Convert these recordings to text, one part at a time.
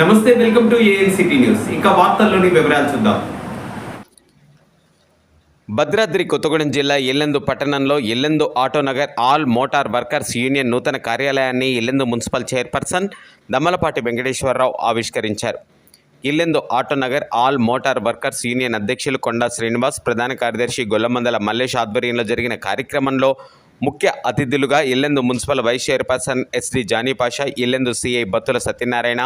నమస్తే, welcome to ANCT news. ఇక వార్తల్లోని వివరాలు చూద్దాం. భద్రాద్రి కొత్తగూడెం జిల్లా ఇల్లెందు పట్టణంలో Yellandu Autonagar all motor workers union నూతన కార్యాలయాన్ని ఇల్లెందు మున్సిపల్ చైర్పర్సన్ దమ్మలపాటి వెంకటేశ్వరరావు ఆవిష్కరించారు. Yellandu Autonagar all motor workers union అధ్యక్షులు కొండా శ్రీనివాస్, ప్రధాన కార్యదర్శి గొల్లమందల మల్లేష్ ఆధ్వర్యంలో జరిగిన కార్యక్రమంలో ముఖ్య అతిథులుగా Yellandu municipal vice chairperson SD Janipasha, Yellandu CI Battula Satyanarayana,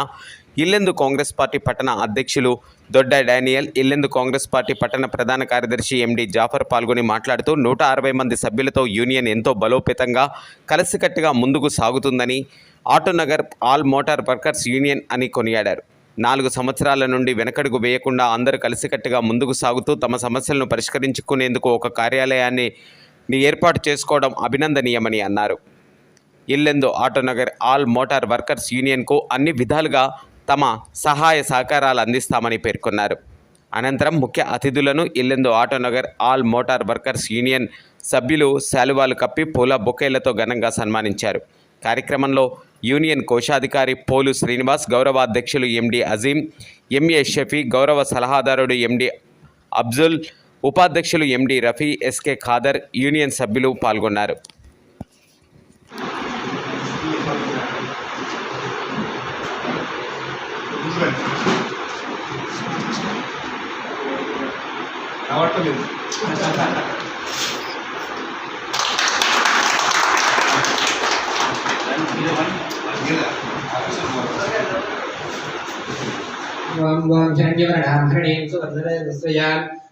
Yellandu Congress party పట్టణ అధ్యక్షులు Dodda Daniel, Yellandu Congress party పట్టణ ప్రధాన కార్యదర్శి ఎండి జాఫర్ పాల్గొని మాట్లాడుతూ 160 మంది సభ్యులతో యూనియన్ ఎంతో బలోపేతంగా కలిసికట్టుగా ముందుకు సాగుతుందని, Autonagar all motor workers union అని కొనియాడారు. 4 సంవత్సరాల నుండి వెనకడుగు వేయకుండా అందరూ కలిసికట్టుగా ముందుకు సాగుతూ తమ సమస్యలను పరిష్కరించుకునేందుకు ఒక కార్యాలయాన్ని ఏర్పాటు చేసుకోవడం అభినందనీయమని అన్నారు. Yellandu Autonagar all motor workers యూనియన్కు అన్ని విధాలుగా తమ సహాయ సహకారాలు అందిస్తామని పేర్కొన్నారు. అనంతరం ముఖ్య అతిథులను Yellandu Autonagar all motor workers union సభ్యులు శాలువాలు కప్పి పూల బొకేలతో ఘనంగా సన్మానించారు. కార్యక్రమంలో యూనియన్ కోశాధికారి పోలు శ్రీనివాస్, గౌరవ అధ్యక్షులు ఎండి అజీం, ఎంఏ షఫీ, గౌరవ సలహాదారుడు ఎండి అబ్జుల్, ఉపాధ్యక్షులు ఎండి రఫీ, ఎస్కే ఖాదర్, యూనియన్ సభ్యులు పాల్గొన్నారు.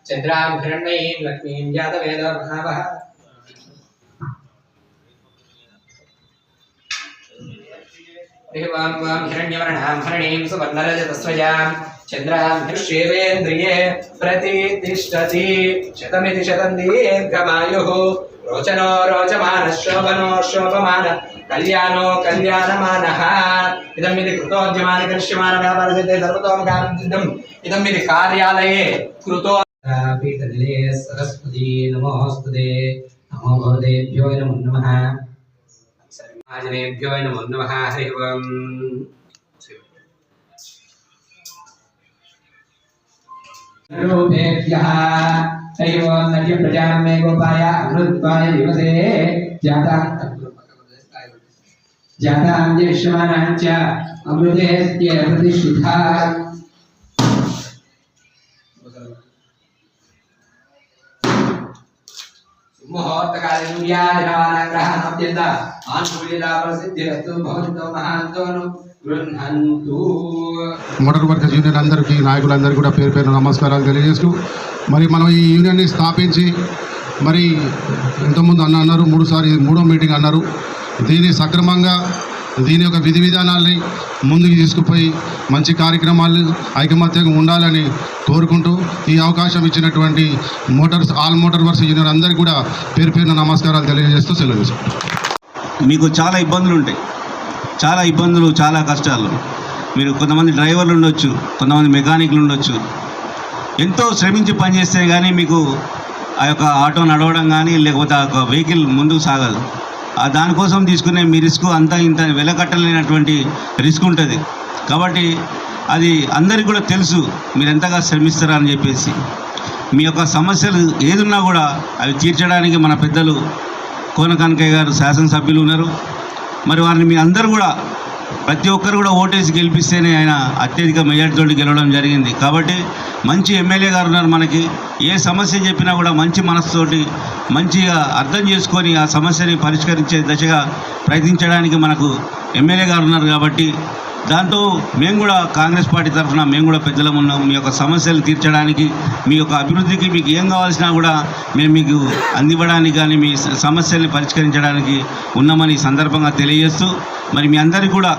చంద్రాం హిరణ్మయీం లక్ష్మీం జాతవేద మహావహ దేవాం వాం హిరణ్యవర్ణాం హరిణీం సువర్ణరజతస్వయాం చంద్రాం హిర్షేవేంద్రియే ప్రతితిష్టతి శతమితి శతం దీర్ఘమాయుః రోచనో రోచమాన శోభనో శోభమాన కళ్యాణో కళ్యాణమానః ఇదం ఇది కృతోద్యమాన కరిష్యమాన వ్యాపారసిద్ధే సర్వతోముఖానందిదం ఇదం ఇది కార్యాలయే కృతో పీఠదిలే సరస్వతి నమోస్తుతే నమో భగవదేభ్యో నమో నమః ఆజనేభ్యో నమో నమః హరి ఓం రూపేభ్యః హరి ఓం నద్య ప్రజానం మే గోపాయ అమృత్వాయ దివసే జాతాం విశ్వమానాం చ అమృతేస్య ప్రతిష్ఠితా ముహూర్తకాలే సూర్యాదినవానగ్రహణోద్యంత ఆనుకూల్యత ప్రసిద్ధిరస్తు భవంతో మహాంతోను గృహంతు. మోటార్ వర్కర్స్ యూనియన్ అందరికీ, నాయకులందరికీ కూడా పేరు పేరు నమస్కారాలు తెలియజేస్తూ, మరి మనం ఈ యూనియన్ని స్థాపించి మరి ఇంతకుముందు అన్నారు, మూడో మీటింగ్ అన్నారు. దీన్ని సక్రమంగా దీని యొక్క విధి విధానాల్ని ముందుకు తీసుకుపోయి మంచి కార్యక్రమాలు ఐకమత్యంగా ఉండాలని కోరుకుంటూ ఈ అవకాశం ఇచ్చినటువంటి ఆల్ మోటార్ వర్కర్స్ యూనియన్ అందరికీ కూడా పేరు పేరున నమస్కారాలు తెలియజేస్తూ సెలవు. మీకు చాలా ఇబ్బందులు ఉంటాయి, చాలా కష్టాలు. మీరు కొంతమంది డ్రైవర్లు ఉండొచ్చు, కొంతమంది మెకానిక్లు ఉండొచ్చు. ఎంతో శ్రమించి పనిచేస్తే కానీ మీకు ఆ యొక్క ఆటో నడవడం కానీ లేకపోతే ఆ యొక్క వెహికల్ ముందుకు సాగదు. దానికోసం తీసుకునే మీ రిస్క్ అంతా ఇంత వెలకట్టలేనటువంటి రిస్క్ ఉంటుంది. కాబట్టి అది అందరికీ కూడా తెలుసు మీరు ఎంతగా శ్రమిస్తారా అని చెప్పేసి. మీ యొక్క సమస్యలు ఏదున్నా కూడా అవి తీర్చడానికి మన పెద్దలు కోన కనకయ్య గారు శాసనసభ్యులు ఉన్నారు. మరి వారిని మీ అందరూ కూడా ప్రతి ఒక్కరు కూడా ఓటేసి గెలిపిస్తేనే ఆయన అత్యధిక మెజార్టీతో గెలవడం జరిగింది. కాబట్టి మంచి ఎమ్మెల్యే గారు ఉన్నారు మనకి. ఏ సమస్య చెప్పినా కూడా మంచి మనసుతోటి మంచిగా అర్థం చేసుకొని ఆ సమస్యని పరిష్కరించే దశగా ప్రయత్నించడానికి మనకు ఎమ్మెల్యే గారు ఉన్నారు. కాబట్టి దాంతో మేము కూడా కాంగ్రెస్ పార్టీ తరఫున మేము కూడా పెద్దలం ఉన్నాం. మీ యొక్క సమస్యలు తీర్చడానికి, మీ యొక్క అభివృద్ధికి మీకు ఏం కావాల్సినా కూడా మేము మీకు అందివ్వడానికి కానీ మీ సమస్యల్ని పరిష్కరించడానికి ఉన్నామని సందర్భంగా తెలియజేస్తూ, మరి మీ అందరికీ కూడా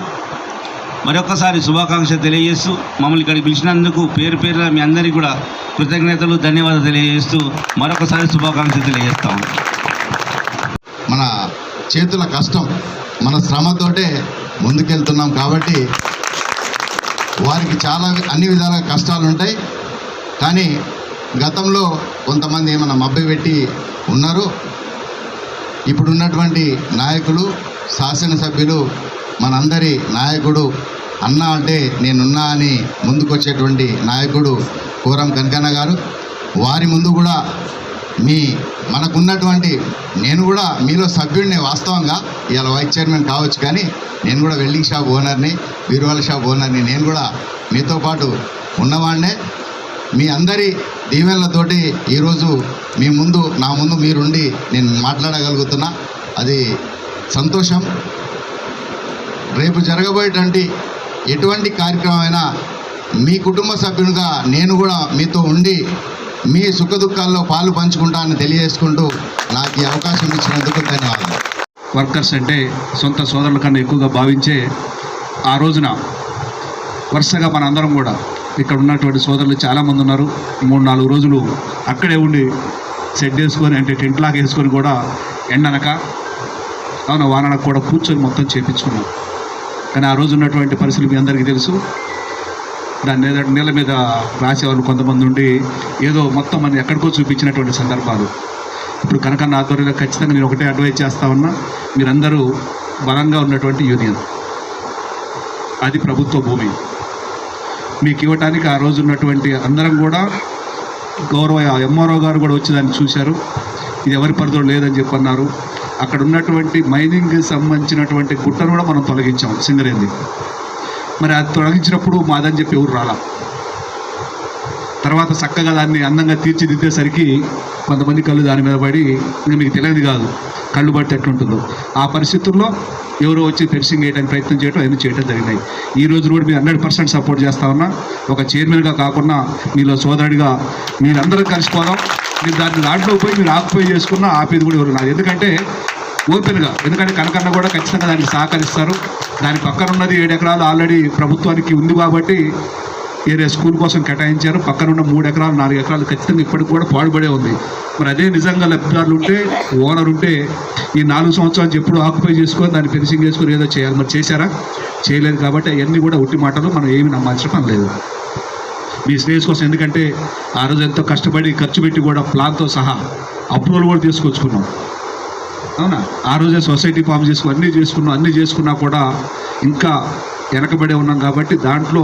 మరొకసారి శుభాకాంక్షలు తెలియజేస్తూ, మమ్మల్ని ఇక్కడికి పిలిచినందుకు పేరు పేరున మీ అందరికీ కూడా కృతజ్ఞతలు, ధన్యవాదాలు తెలియజేస్తూ మరొకసారి శుభాకాంక్షలు తెలియజేస్తాము. మన చేతుల కష్టం, మన శ్రమతోటే ముందుకెళ్తున్నాం. కాబట్టి వారికి చాలా అన్ని విధాల కష్టాలు ఉంటాయి. కానీ గతంలో కొంతమంది ఏమన్నా మభ్యపెట్టి ఉన్నారు. ఇప్పుడున్నటువంటి నాయకులు, శాసనసభ్యులు, మనందరి నాయకుడు, అన్న అంటే నేనున్నా అని ముందుకొచ్చేటువంటి నాయకుడు కోరం కనకన్న గారు. వారి ముందు కూడా మనకున్నటువంటి, నేను కూడా మీలో సభ్యుడిని, వాస్తవంగా ఇవాళ వైస్ చైర్మన్ కావచ్చు, కానీ నేను కూడా వెల్డింగ్ షాప్ ఓనర్ని, బీరువాల షాప్ ఓనర్ని. నేను కూడా మీతో పాటు ఉన్నవాడినే. మీ అందరి దీవెనలతోటి ఈరోజు నా ముందు మీరుండి నేను మాట్లాడగలుగుతున్నా. అది సంతోషం. రేపు జరగబోయేటువంటి ఎటువంటి కార్యక్రమం అయినా మీ కుటుంబ సభ్యునిగా నేను కూడా మీతో ఉండి మీ సుఖదుఖాల్లో పాలు పంచుకుంటానని తెలియజేసుకుంటూ నాకు ఈ అవకాశం ఇచ్చినందుకు ధన్యవాదాలు. వర్కర్స్ అంటే సొంత సోదరుల కన్నా ఎక్కువగా భావించే ఆ రోజున వరుసగా మనందరం కూడా ఇక్కడ ఉన్నటువంటి సోదరులు చాలామంది ఉన్నారు. 3-4 రోజులు అక్కడే ఉండి సెట్ వేసుకొని, అంటే టెంట్ లాగా వేసుకొని కూడా ఎండనక వాననక కూడా కూర్చొని మొత్తం చేయించుకున్నాం. కానీ ఆ రోజు ఉన్నటువంటి పరిస్థితులు మీ అందరికీ తెలుసు. దాన్ని నీళ్ళ మీద రాసేవాళ్ళు కొంతమంది ఉండి ఏదో మొత్తం మనం ఎక్కడికో చూపించినటువంటి సందర్భాలు. ఇప్పుడు కనకన్న ఆధ్వర్యంలో ఖచ్చితంగా నేను ఒకటే అడ్వైజ్ చేస్తా ఉన్నా, మీరందరూ బలంగా ఉన్నటువంటి యూనియన్, అది ప్రభుత్వ భూమి. మీకు ఇవ్వటానికి ఆ రోజు ఉన్నటువంటి అందరం కూడా గౌరవ ఎంఆర్ఓ గారు కూడా వచ్చి దాన్ని చూశారు. ఇది ఎవరి పరిధిలో లేదని చెప్పన్నారు. అక్కడ ఉన్నటువంటి మైనింగ్కి సంబంధించినటువంటి గుట్టను కూడా మనం తొలగించాం, సింగరేంది. మరి అది తొలగించినప్పుడు మాదని చెప్పి ఎవరు రాలా. తర్వాత చక్కగా దాన్ని అందంగా తీర్చిదిద్దేసరికి కొంతమంది కళ్ళు దాని మీద పడి, ఇంకా మీకు తెలియదు కాదు కళ్ళు పడితే ఎట్లుంటుందో. ఆ పరిస్థితుల్లో ఎవరో వచ్చి ఫెన్సింగ్ వేయడానికి ప్రయత్నం చేయడం, అవన్నీ చేయడం జరిగినాయి. ఈ రోజు కూడా మీరు 100% సపోర్ట్ చేస్తా ఉన్నా. ఒక చైర్మన్గా కాకుండా మీలో సోదరుడిగా మీరందరూ కలిసిపోదాం. మీరు దాంట్లో పోయి మీరు ఆక్యుపై చేసుకున్నా ఆపేది కూడా ఎవరు నాకు. ఎందుకంటే ఓపెన్గా, ఎందుకంటే కనకన్న కూడా ఖచ్చితంగా దానికి సహకరిస్తారు. దాని పక్కన ఉన్నది 7 ఎకరాలు ఆల్రెడీ ప్రభుత్వానికి ఉంది కాబట్టి ఏరియా స్కూల్ కోసం కేటాయించారు. పక్కన ఉన్న 3 ఎకరాలు 4 ఎకరాలు ఖచ్చితంగా ఇప్పటికి కూడా పాడుపడే ఉంది. మరి అదే నిజంగా లబ్ధిదారులు ఉంటే, ఓనర్ ఉంటే ఈ 4 సంవత్సరాలు ఎప్పుడు ఆక్యుపై చేసుకొని దాన్ని ఫెన్సింగ్ చేసుకొని ఏదో చేయాలి. మరి చేశారా? చేయలేదు. కాబట్టి అవన్నీ కూడా ఉట్టి మాటలు, మనం ఏమి నమ్మాల్సిన పని లేదు మీ శ్రేయస్ కోసం. ఎందుకంటే ఆ రోజు ఎంతో కష్టపడి ఖర్చు పెట్టి కూడా ప్లాన్తో సహా అప్రూవల్ కూడా తీసుకొచ్చుకున్నాం. అవునా? ఆ రోజే సొసైటీ ఫామ్ చేసుకుని అన్నీ చేసుకున్నా కూడా ఇంకా వెనకబడే ఉన్నాం. కాబట్టి దాంట్లో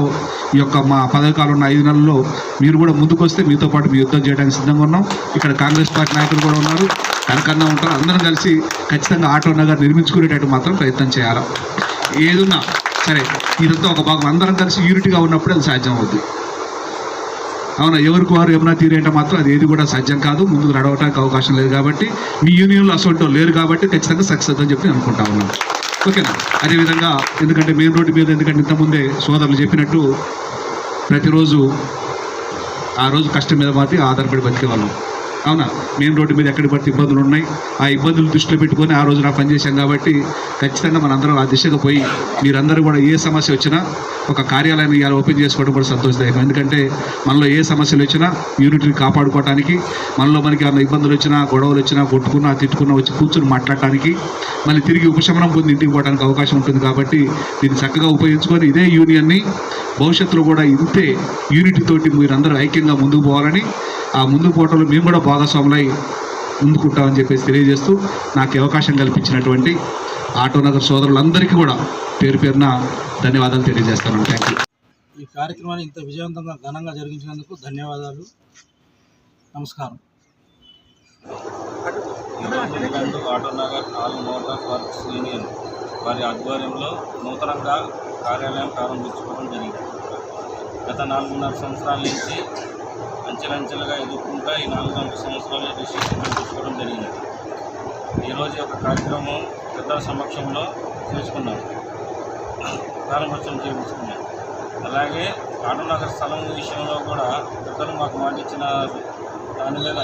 ఈ యొక్క మా పథకాలు ఉన్న 5 నెలల్లో మీరు కూడా ముందుకు వస్తే మీతో పాటు మీ యుద్ధం చేయడానికి సిద్ధంగా ఉన్నాం. ఇక్కడ కాంగ్రెస్ పార్టీ నాయకులు కూడా ఉన్నారు, కనకన్న ఉంటారు. అందరం కలిసి ఖచ్చితంగా ఆటో నగర్ నిర్మించుకునేటట్టు మాత్రం ప్రయత్నం చేయాలి. ఏదున్నా సరే ఇదంతా ఒక భాగం. అందరం కలిసి యూనిటీగా ఉన్నప్పుడు అది సాధ్యం అవుద్ది. అవునా? ఎవరికి వారు ఏమైనా తీరేంటే మాత్రం అది ఏది కూడా సాధ్యం కాదు, ముందుకు నడవడానికి అవకాశం లేదు. కాబట్టి మీ యూనియన్లో అసలు లేరు కాబట్టి ఖచ్చితంగా సక్సెస్ అని చెప్పి అనుకుంటా ఉన్నాను. ఓకేనా? అదేవిధంగా ఎందుకంటే మెయిన్ రోడ్డు మీద, ఎందుకంటే ఇంతకుముందే సోదరులు చెప్పినట్టు ప్రతిరోజు ఆ రోజు కష్టం మీద మాత్రం ఆధారపడి బతికేవాళ్ళం. అవునా? మెయిన్ రోడ్డు మీద ఎక్కడి పడితే ఇబ్బందులు ఉన్నాయి. ఆ ఇబ్బందులు దృష్టిలో పెట్టుకొని ఆ రోజు పనిచేశాం. కాబట్టి ఖచ్చితంగా మనందరం ఆ దిశగా పోయి మీరందరూ కూడా ఏ సమస్య వచ్చినా ఒక కార్యాలయాన్ని ఇలా ఓపెన్ చేసుకోవడం కూడా సంతోషదాయకం. ఎందుకంటే మనలో ఏ సమస్యలు వచ్చినా యూనిట్ని కాపాడుకోవడానికి, మనకి ఏమైనా ఇబ్బందులు వచ్చినా, గొడవలు వచ్చినా, కొట్టుకున్నా తిట్టుకున్నా వచ్చి కూర్చొని మాట్లాడటానికి, మళ్ళీ తిరిగి ఉపశమనం పొంది ఇంటికి పోవడానికి అవకాశం ఉంటుంది. కాబట్టి దీన్ని చక్కగా ఉపయోగించుకొని ఇదే యూనియన్ని భవిష్యత్తులో కూడా ఇంతే యూనిటీతోటి మీరందరూ ఐక్యంగా ముందుకు పోవాలని, ఆ ముందుకు పోవటంలో మేము కూడా భాగస్వాములై ముందుకుంటామని చెప్పేసి తెలియజేస్తూ నాకు అవకాశం కల్పించినటువంటి ఆటో నగర్ సోదరులందరికీ కూడా పేరు పేరున ధన్యవాదాలు తెలియజేస్తాను. Thank you. ఈ కార్యక్రమాన్ని ఇంత విజయవంతంగా ఘనంగా జరిగించినందుకు ధన్యవాదాలు. నమస్కారం. Auto Nagar all motor works union వారి ఆధ్వర్యంలో నూతనంగా కార్యాలయం ప్రారంభించుకోవడం జరిగింది. గత 4.5 సంవత్సరాల నుంచి అంచెలంచెలుగా ఎదుర్కొంటూ ఈ 4 సంవత్సరాల డిసిషన్ తీసుకోవడం జరిగింది. ఈరోజు యొక్క కార్యక్రమం పెద్దల సమక్షంలో చేసుకున్నాం, ప్రారంభోత్సవం చేయించుకున్నాం. అలాగే ఆటో నగర్ స్థలం విషయంలో కూడా పెద్దలు మాకు మాట ఇచ్చిన దాని మీద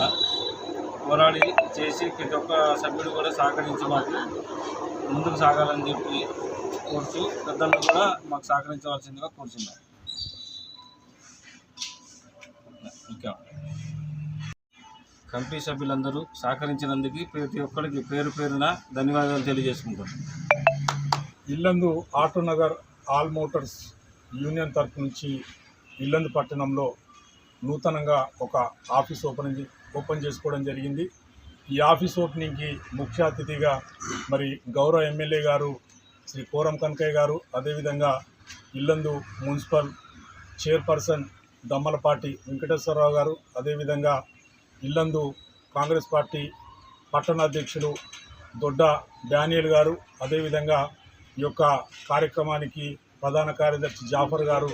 పోరాడి చేసి ప్రతి ఒక్క సభ్యుడు కూడా సహకరించి మాకు ముందుకు సాగాలని చెప్పి కోరుతూ పెద్దలను కూడా మాకు సహకరించవలసిందిగా కోరుతున్నాం. ఇంకా కమిటీ సభ్యులందరూ సహకరించినందుకు ప్రతి ఒక్కరికి పేరు పేరున ధన్యవాదాలు తెలియజేసుకుంటాం. Yellandu Autonagar all motors union తరఫు నుంచి ఇల్లందు పట్టణంలో నూతనంగా ఒక ఆఫీస్ ఓపెన్ చేసుకోవడం జరిగింది. ఈ ఆఫీస్ ఓపెనింగ్కి ముఖ్య అతిథిగా మరి గౌరవ ఎమ్మెల్యే గారు శ్రీ కోరం కనకయ్య గారు, అదేవిధంగా ఇల్లందు మున్సిపల్ చైర్పర్సన్ దమ్మలపాటి వెంకటేశ్వరరావు గారు, అదేవిధంగా ఇల్లందు కాంగ్రెస్ పార్టీ పట్టణ అధ్యక్షులు దొడ్డ డానియల్ గారు, అదేవిధంగా ఈ యొక్క కార్యక్రమానికి ప్రధాన కార్యదర్శి జాఫర్ గారు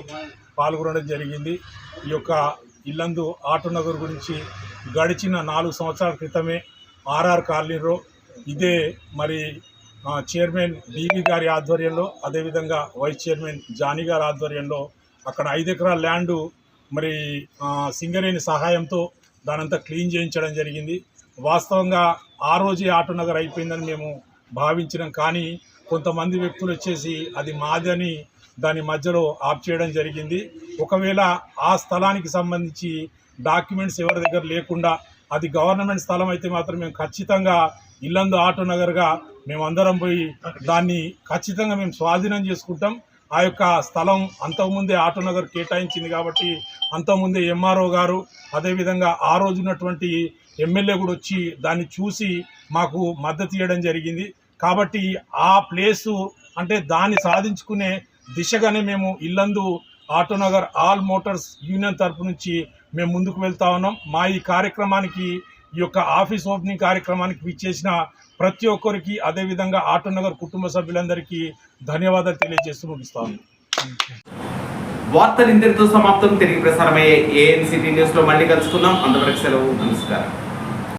పాల్గొనడం జరిగింది. ఈ యొక్క ఇల్లందు ఆటోనగర్ గురించి గడిచిన 4 సంవత్సరాల క్రితమే ఆర్ఆర్ కాలనీలో ఇదే మరి చైర్మన్ డివి గారి ఆధ్వర్యంలో, అదేవిధంగా వైస్ చైర్మన్ జానీ గారి ఆధ్వర్యంలో అక్కడ 5 ఎకరాల ల్యాండు మరి సింగరేణి సహాయంతో దానంతా క్లీన్ చేయించడం జరిగింది. వాస్తవంగా ఆ రోజే ఆటోనగర్ అయిపోయిందని మేము భావించినాం. కానీ కొంతమంది వ్యక్తులు వచ్చేసి అది మాదని దాని మధ్యలో ఆప్ చేయడం జరిగింది. ఒకవేళ ఆ స్థలానికి సంబంధించి డాక్యుమెంట్స్ ఎవరి దగ్గర లేకుండా అది గవర్నమెంట్ స్థలం అయితే మాత్రం మేము ఖచ్చితంగా ఇల్లందు ఆటోనగర్గా మేమందరం పోయి దాన్ని ఖచ్చితంగా మేము స్వాధీనం చేసుకుంటాం. ఆ యొక్క స్థలం అంతకుముందే ఆటోనగర్ కేటాయించింది కాబట్టి అంతకుముందే ఎంఆర్ఓ గారు, అదేవిధంగా ఆ రోజు ఉన్నటువంటి ఎమ్మెల్యే కూడా వచ్చి దాన్ని చూసి మాకు మద్దతు ఇవ్వడం జరిగింది. కాబట్టి ఆ ప్లేసు అంటే దాన్ని సాధించుకునే దిశగానే మేము Yellandu Autonagar all motors union తరపు నుంచి మేము ముందుకు వెళ్తా ఉన్నాం. మా ఈ కార్యక్రమానికి, ఈ యొక్క ఆఫీస్ ఓపెనింగ్ కార్యక్రమానికి విచ్చేసిన ప్రతి ఒక్కరికి, అదేవిధంగా ఆటోనగర్ కుటుంబ సభ్యులందరికీ ధన్యవాదాలు తెలియజేస్తూ ముగిస్తాను. వార్తలు ఇంతటితో సమాప్తం. తిరిగి ప్రసారమయ్యే ANCT న్యూస్లో మళ్ళీ కలుసుకుందాం. అంతవరకు సెలవు. నమస్కారం.